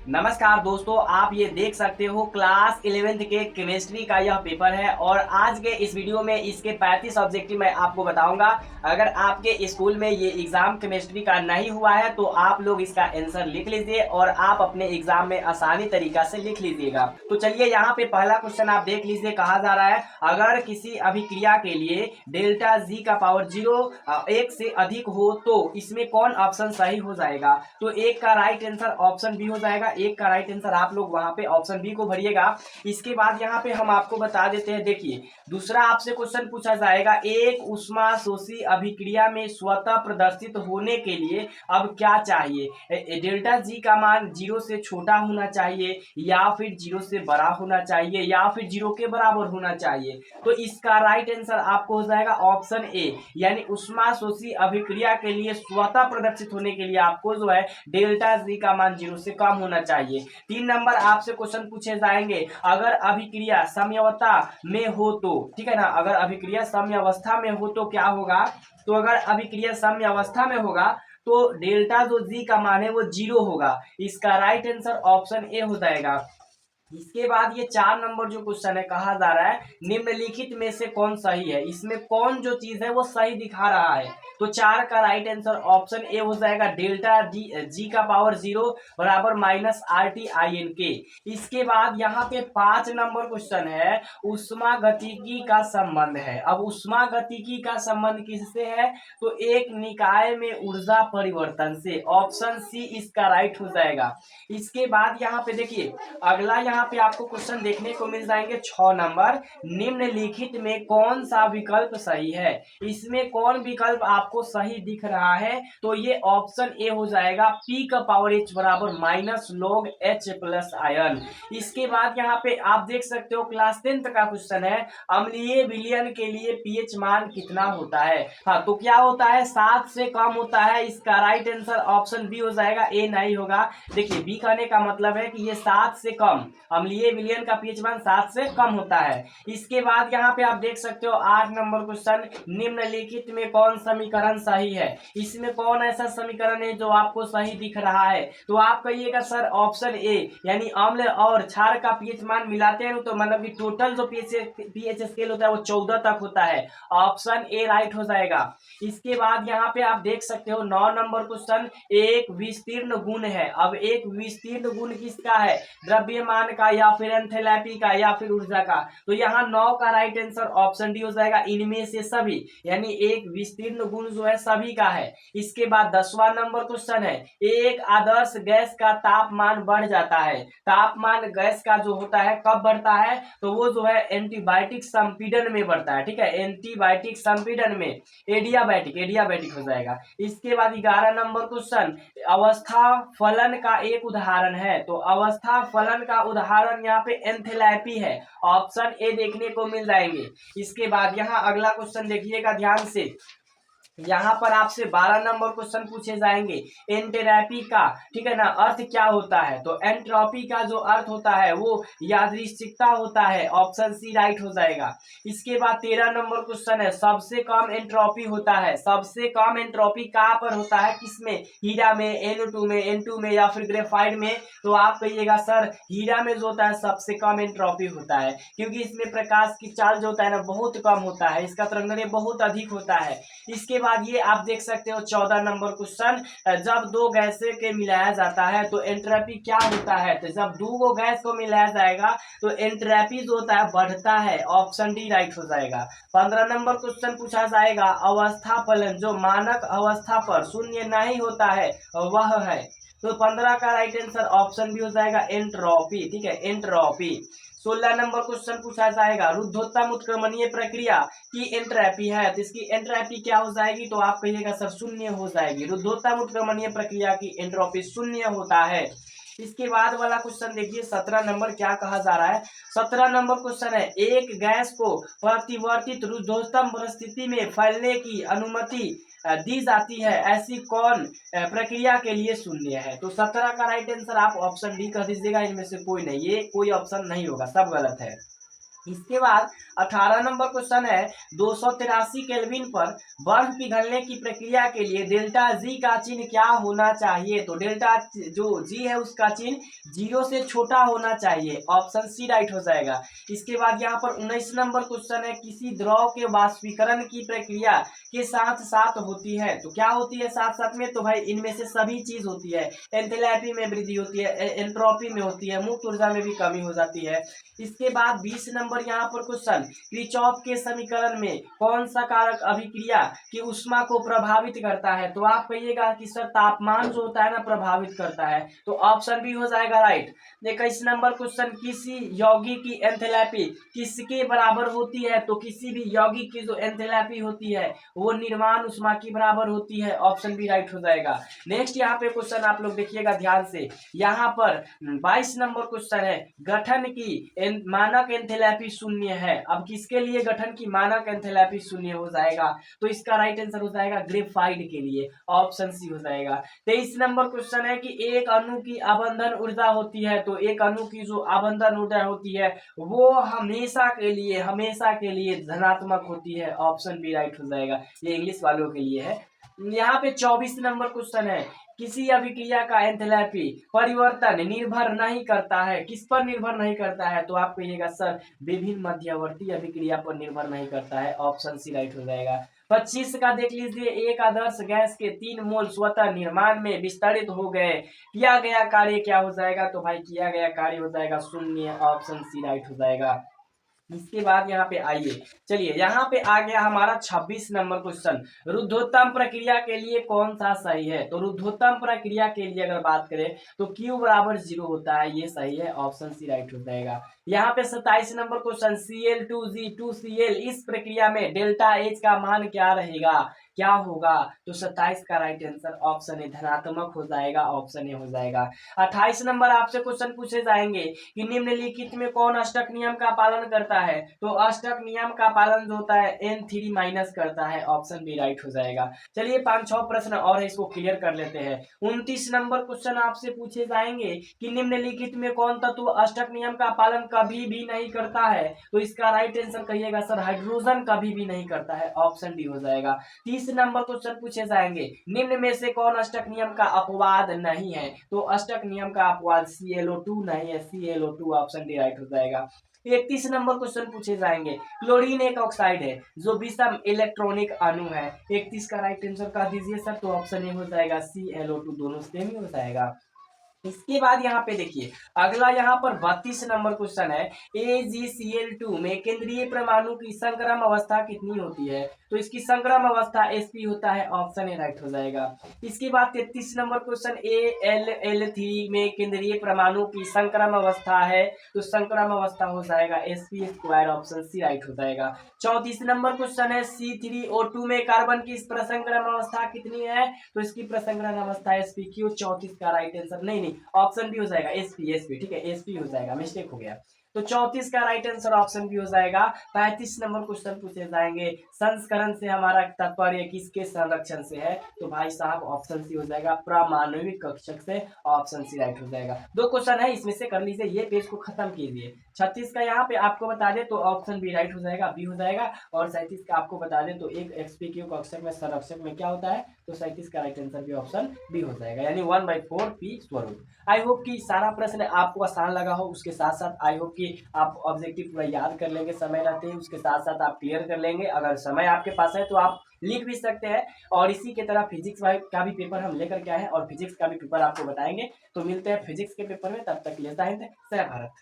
नमस्कार दोस्तों, आप ये देख सकते हो क्लास 11th के केमिस्ट्री का यह पेपर है और आज के इस वीडियो में इसके 35 ऑब्जेक्टिव मैं आपको बताऊंगा। अगर आपके स्कूल में ये एग्जाम केमिस्ट्री का नहीं हुआ है तो आप लोग इसका आंसर लिख लीजिए और आप अपने एग्जाम में आसानी तरीका से लिख लीजिएगा। तो चलिए यहाँ पे पहला क्वेश्चन आप देख लीजिए। कहा जा रहा है अगर किसी अभिक्रिया के लिए डेल्टा जी का पावर 1 से अधिक हो तो इसमें कौन ऑप्शन सही हो जाएगा। तो एक का राइट आंसर ऑप्शन बी हो जाएगा। एक का राइट आंसर आप लोग वहां पे ऑप्शन बी को भरिएगा। इसके बाद यहाँ पे हम आपको बता देते हैं। देखिए दूसरा आपसे क्वेश्चन पूछा जाएगा, एक उष्मा शोषी अभिक्रिया में स्वतः प्रदर्शित होने के लिए अब क्या चाहिए। डेल्टा जी का मान 0 से छोटा होना चाहिए या फिर 0 से बड़ा होना चाहिए या फिर 0 के बराबर होना चाहिए। तो इसका राइट आंसर आपको हो जाएगा ऑप्शन ए, यानी उष्मा शोषी अभिक्रिया के लिए स्वतः प्रदर्शित होने के लिए आपको जो है डेल्टा जी का मान 0 से कम होना चाहिए। 3 नंबर आपसे क्वेश्चन पूछे जाएंगे, अगर अभिक्रिया समयावस्था में हो तो, ठीक है ना, अगर अभिक्रिया समयावस्था में हो तो क्या होगा। तो अगर अभिक्रिया समयावस्था में होगा तो डेल्टा जो जी का मान है वो 0 होगा। इसका राइट आंसर ऑप्शन ए हो जाएगा। इसके बाद ये 4 नंबर जो क्वेश्चन है, कहा जा रहा है निम्नलिखित में से कौन सही है। इसमें कौन जो चीज है वो सही दिखा रहा है। तो 4 का राइट आंसर ऑप्शन ए हो जाएगा, डेल्टा जी का पावर 0 बराबर -RT/IN के। इसके बाद यहाँ पे 5 नंबर क्वेश्चन है, उष्मा गतिकी का संबंध है। अब उष्मा गतिकी का संबंध किससे है। तो एक निकाय में ऊर्जा परिवर्तन से। ऑप्शन सी इसका राइट हो जाएगा। इसके बाद यहाँ पे देखिए अगला यहाँ पे आपको क्वेश्चन देखने को मिल जाएंगे 6 नंबर, निम्नलिखित में कौन सा विकल्प सही है। इसमें कौन विकल्प आपको सही दिख रहा है। तो ये ऑप्शन ए हो जाएगा, पी का पावर एच बराबर -log H+आयन। इसके बाद यहाँ पे आप देख सकते हो क्लास 10th का क्वेश्चन है, अम्लीय विलयन के लिए पीएच मान कितना होता है। हाँ, तो क्या होता है, 7 से कम होता है। इसका राइट आंसर ऑप्शन बी हो जाएगा, ए नहीं होगा। देखिए बी कहने का मतलब है कि ये 7 से कम, अम्लीय विलयन का पीएच मान 7 से कम होता है। इसके बाद यहाँ पे आप देख सकते हो 8 नंबर क्वेश्चन, निम्नलिखित में कौन समीकरण सही है। इसमें कौन ऐसा समीकरण है जो आपको सही दिख रहा है। तो आप कहिएगा सर ऑप्शन ए, यानी अम्ल और क्षार का पीएच मान मिलाते हैं तो मतलब कि टोटल जो पीएच स्केल होता है वो 14 तक होता है। ऑप्शन ए राइट हो जाएगा। इसके बाद यहाँ पे आप देख सकते हो 9 नंबर क्वेश्चन, एक विस्तीर्ण गुण है। अब एक विस्तीर्ण गुण किसका है, द्रव्यमान का या फिर एंथैल्पी का या फिर ऊर्जा का। तो यहाँ 9 का राइट आंसर ऑप्शन डी हो जाएगा, इनमें से सभी, यानी एक विस्तीर्ण गुण जो है सभी का है। इसके बाद 10वां नंबर क्वेश्चन है, एक आदर्श गैस का तापमान बढ़ जाता है। तापमान गैस का जो होता है कब बढ़ता है, तो वो जो है एंटीबायोटिक संपीड़न में बढ़ता है। ठीक है, एंटीबायोटिक संपीड़न में, एडियाबैटिक हो जाएगा। इसके बाद 11 नंबर क्वेश्चन, अवस्था फलन का एक उदाहरण है। तो अवस्था फलन का उदाहरण यहाँ पे एंथैल्पी है। ऑप्शन ए देखने को मिल जाएंगे। इसके बाद यहाँ अगला क्वेश्चन देखिएगा ध्यान से, यहाँ पर आपसे 12 नंबर क्वेश्चन पूछे जाएंगे, एंट्रोपी का, ठीक है ना, अर्थ क्या होता है। तो एंट्रोपी का जो अर्थ होता है वो यादृच्छिकता होता है। ऑप्शन सी राइट हो जाएगा। इसके बाद 13 नंबर क्वेश्चन है, सबसे कम एंट्रोपी होता है। सबसे कम एंट्रोपी कहाँ पर होता है, किसमें, हीरा में, NO2 में, N2 में या फिर ग्रेफाइट में। तो आप कहिएगा सर हीरा में जो होता है सबसे कम एंट्रोपी होता है, क्योंकि इसमें प्रकाश की चाल जो होता है ना बहुत कम होता है, इसका तरंगदैर्घ्य बहुत अधिक होता है। इसके बाद ये आप देख सकते हो 14 नंबर क्वेश्चन, जब दो गैसें के मिलाया जाता है तो एंट्रोपी क्या होता है। तो जब दो गैस को मिलाया जाएगा तो एंट्रोपी जो होता है बढ़ता है। ऑप्शन डी राइट हो जाएगा। 15 नंबर क्वेश्चन पूछा जाएगा, अवस्था फलन जो मानक अवस्था पर शून्य नहीं होता है वह है। तो 15 का राइट आंसर ऑप्शन बी हो जाएगा, एंट्रोपी। ठीक है, एंट्रोपी। 16 नंबर क्वेश्चन पूछा जाएगा, रुद्धोत्तम उत्क्रमणीय प्रक्रिया की एंट्रोपी है। तो इसकी एंट्रोपी क्या हो जाएगी, तो आप कहिएगा सर शून्य हो जाएगी। रुद्धोत्तम उत्क्रमणीय प्रक्रिया की एंट्रोपी शून्य होता है। इसके बाद वाला क्वेश्चन देखिए 17 नंबर, क्या कहा जा रहा है। 17 नंबर क्वेश्चन है, एक गैस को प्रतिवर्तित रुद्धोत्तम परिस्थिति में फैलने की अनुमति दी जाती है, ऐसी कौन प्रक्रिया के लिए शून्य है। तो 17 का राइट आंसर आप ऑप्शन डी कर दीजिएगा। इनमें से कोई नहीं, ये कोई ऑप्शन नहीं होगा, सब गलत है। इसके बाद 18 नंबर क्वेश्चन है 283 केल्विन पर बर्फ पिघलने की प्रक्रिया के लिए डेल्टा जी का चिन्ह क्या होना चाहिए। तो डेल्टा जो जी है उसका चिन्ह 0 से छोटा होना चाहिए, ऑप्शन सी राइट हो जाएगा। इसके बाद यहाँ पर 19 नंबर क्वेश्चन है किसी द्रव के वाष्पीकरण की प्रक्रिया के साथ साथ होती है। तो क्या होती है साथ साथ में, तो भाई इनमें से सभी चीज होती है। एंथैल्पी में वृद्धि होती है, एंट्रोपी में होती है, मुक्त ऊर्जा में भी कमी हो जाती है। इसके बाद 20 नंबर यहाँ पर क्वेश्चन किरचॉफ के समीकरण में कौन सा कारक अभिक्रिया की ऊष्मा को प्रभावित करता है। तो आप कहिएगा कि सर तापमान जो होता है ना प्रभावित करता है, तो ऑप्शन बी हो जाएगा राइट। 21 नंबर क्वेश्चन किसी यौगिक की एंथैल्पी किसके बराबर होती है। तो किसी भी यौगिक की जो एंथैल्पी होती है वो निर्माण ऊष्मा की बराबर होती है, ऑप्शन बी राइट हो जाएगा। नेक्स्ट यहाँ पे क्वेश्चन आप लोग देखिएगा ध्यान से, यहाँ पर 22 नंबर क्वेश्चन है गठन की मानक एंथैल्पी शून्य है। अब किसके लिए गठन की मानक एंथैल्पी शून्य हो जाएगा, तो इसका राइट आंसर हो जाएगा ग्रेफाइट के लिए, ऑप्शन सी हो जाएगा। 23 नंबर क्वेश्चन है कि एक अणु की आबंधन ऊर्जा होती है। तो एक अणु की जो आबंधन ऊर्जा होती है वो हमेशा के लिए धनात्मक होती है, ऑप्शन बी राइट हो जाएगा। ये इंग्लिश वालों के लिए है। यहाँ पे 24 नंबर क्वेश्चन है किसी अभिक्रिया का एंथैल्पी परिवर्तन निर्भर नहीं करता है। किस पर निर्भर नहीं करता है, तो आप कहिएगा सर विभिन्न मध्यवर्ती अभिक्रिया पर निर्भर नहीं करता है, ऑप्शन सी राइट हो जाएगा। 25 का देख लीजिए एक आदर्श गैस के 3 मोल स्वतः निर्माण में विस्तारित हो गए, किया गया कार्य क्या हो जाएगा। तो भाई किया गया कार्य हो जाएगा शून्य, ऑप्शन सी राइट हो जाएगा। इसके बाद यहाँ पे आइए, चलिए यहाँ पे आ गया हमारा 26 नंबर क्वेश्चन, रुद्धोत्तम प्रक्रिया के लिए कौन सा सही है। तो रुद्धोत्तम प्रक्रिया के लिए अगर बात करें तो Q बराबर 0 होता है, ये सही है, ऑप्शन सी राइट हो जाएगा। यहाँ पे 27 नंबर क्वेश्चन Cl2G2Cl इस प्रक्रिया में डेल्टा H का मान क्या रहेगा, क्या होगा। तो 27 का राइट आंसर ऑप्शन ए धनात्मक हो जाएगा, ऑप्शन ए हो जाएगा। 28 नंबर आपसे क्वेश्चन पूछे जाएंगे कि निम्नलिखित में कौन अष्टक नियम का पालन करता है। तो अष्टक नियम का पालन जो होता है N3 माइनस करता है, ऑप्शन बी राइट हो जाएगा। चलिए 5-6 प्रश्न और है, इसको क्लियर कर लेते हैं। 29 नंबर क्वेश्चन आपसे पूछे जाएंगे कि निम्नलिखित में कौन तत्व अष्टक नियम का पालन कभी भी नहीं करता है। तो इसका राइट आंसर कहिएगा सर हाइड्रोजन कभी भी नहीं करता है, ऑप्शन डी हो जाएगा। 30 नंबर क्वेश्चन पूछे जाएंगे निम्न में से कौन अष्टक नियम का अपवाद नहीं है। तो अष्टक नियम का अपवाद ClO2 नहीं है, ClO2 ऑप्शन डी राइट हो जाएगा। 31 नंबर क्वेश्चन पूछे जाएंगे क्लोरीन एक ऑक्साइड है जो विषम इलेक्ट्रॉनिक अणु है। 31 का राइट आंसर कर दीजिए सर, तो ऑप्शन ए हो जाएगा ClO2, दोनों सेम ही हो जाएगा। इसके बाद यहाँ पे देखिए अगला यहाँ पर 32 नंबर क्वेश्चन है AgCl2 में केंद्रीय परमाणु की संक्रम अवस्था कितनी होती है। तो इसकी संक्रम अवस्था sp होता है, ऑप्शन ए राइट हो जाएगा। इसके बाद 33 नंबर क्वेश्चन AlL3 में केंद्रीय परमाणु की संक्रम अवस्था है, तो संक्रम अवस्था हो जाएगा sp², ऑप्शन सी राइट हो जाएगा। 34 नंबर क्वेश्चन है C3O2 में कार्बन की प्रसंकरण अवस्था कितनी है। तो इसकी प्रसंकरण अवस्था sp/q, 34 का राइट आंसर नहीं ऑप्शन बी हो जाएगा sp, ठीक है sp हो जाएगा, मिस्टेक हो गया। तो 34 का राइट आंसर ऑप्शन बी हो जाएगा। 35 नंबर क्वेश्चन पूछे जाएंगे संस्करण से हमारा तात्पर्य किसके संरक्षण से है। तो भाई साहब ऑप्शन सी हो जाएगा पारमाणविक कक्षक से, ऑप्शन सी राइट हो जाएगा। 2 क्वेश्चन है इसमें से कर लीजिए, ये पेज को खत्म कीजिए। 36 का यहाँ पे आपको बता दे तो ऑप्शन बी राइट हो जाएगा, बी हो जाएगा। और 37 का आपको बता दे तो एक XPQ कक्षक में संरक्षक में क्या होता है, तो 37 का राइट आंसर भी ऑप्शन बी हो जाएगा, यानी 1/4 p स्वरूप। आई होप कि सारा प्रश्न आपको आसान लगा हो, उसके साथ साथ आई होप कि आप ऑब्जेक्टिव पूरा याद कर लेंगे समय रहते ही, उसके साथ साथ आप क्लियर कर लेंगे। अगर समय आपके पास है तो आप लिख भी सकते हैं। और इसी के तरह फिजिक्स का भी पेपर हम लेकर के आए हैं और फिजिक्स का भी पेपर आपको बताएंगे। तो मिलते हैं फिजिक्स के पेपर में, तब तक के लिए जय हिंद, जय भारत।